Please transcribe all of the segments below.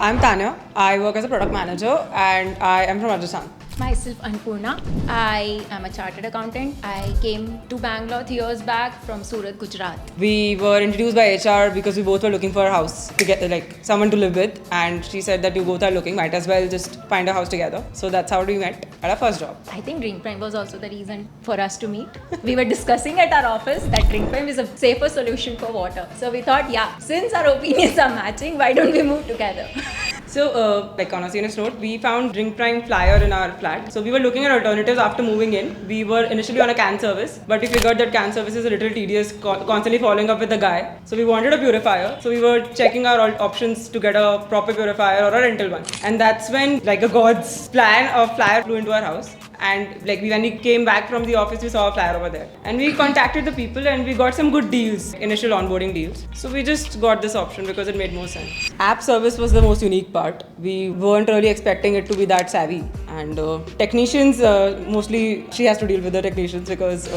I'm Tanya. I work as a product manager and I am from Rajasthan. Myself, Anpurna. I am a chartered accountant. I came to Bangalore 3 years back from Surat, Gujarat. We were introduced by HR because we both were looking for a house to get someone to live with, and she said that you both are looking, might as well just find a house together. So that's how we met at our first job. I think Drink Prime was also the reason for us to meet. We were discussing at our office that Drink Prime is a safer solution for water. So we thought, yeah, since our opinions are matching, why don't we move together? So, on a serious note, we found Drink Prime flyer in our flat. So we were looking at alternatives after moving in. We were initially on a can service, but we figured that can service is a little tedious, constantly following up with the guy. So we wanted a purifier. So we were checking our options to get a proper purifier or a rental one. And that's when, like a god's plan, a flyer flew into our house. And when we came back from the office, we saw a flyer over there. And we contacted the people and we got some good deals, initial onboarding deals. So we just got this option because it made more sense. App service was the most unique part. We weren't really expecting it to be that savvy. And technicians, mostly she has to deal with the technicians because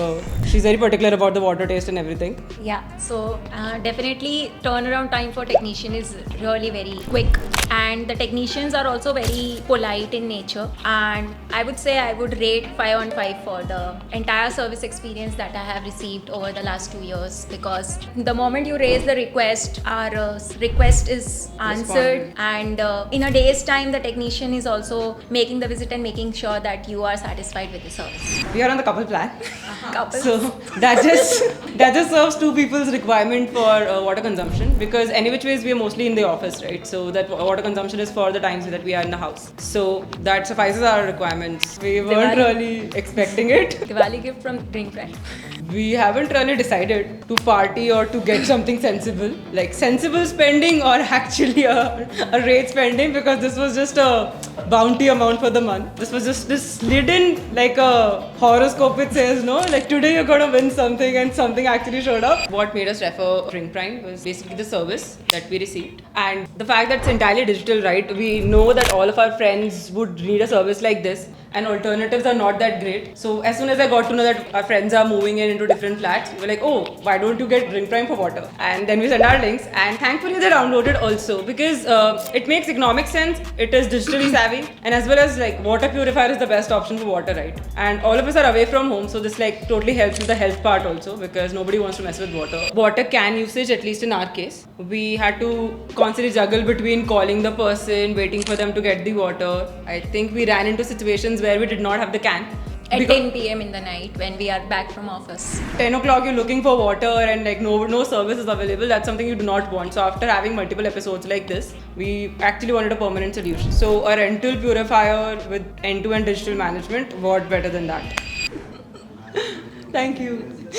she's very particular about the water taste and everything. Yeah, so definitely turnaround time for technician is really very quick. And the technicians are also very polite in nature. And I would say I would rate 5 on 5 for the entire service experience that I have received over the last 2 years, because the moment you raise the request, our request is answered, and in a day's time the technician is also making the visit and making sure that you are satisfied with the service. We are on the couple plan. Couples. So that just serves two people's requirement for water consumption, because any which ways we are mostly in the office, right? So that water consumption is for the times that we are in the house. So that suffices our requirements. We weren't really expecting it. Diwali gift from Drink Prime. We haven't really decided to party or to get something sensible, like sensible spending or actually a rate spending, because this was just a bounty amount for the month. This was just this slid in like a horoscope which says, no, like today you're gonna win something, and something actually showed up. What made us refer Drink Prime was basically the service that we received and the fact that it's entirely digital, right? We know that all of our friends would need a service like this, and alternatives are not that great. So as soon as I got to know that our friends are moving in into different flats, we were like, oh, why don't you get Drink Prime for water? And then we sent our links, and thankfully they downloaded also, because it makes economic sense, it is digitally savvy, and as well as water purifier is the best option for water, right? And all of us are away from home, so this totally helps with the health part also, because nobody wants to mess with water. Water can usage, at least in our case, we had to constantly juggle between calling the person, waiting for them to get the water. I think we ran into situations where we did not have the can. At 10 p.m. in the night when we are back from office. 10 o'clock you're looking for water and no service is available. That's something you do not want. So after having multiple episodes like this, we actually wanted a permanent solution. So a rental purifier with end-to-end digital management, what better than that? Thank you.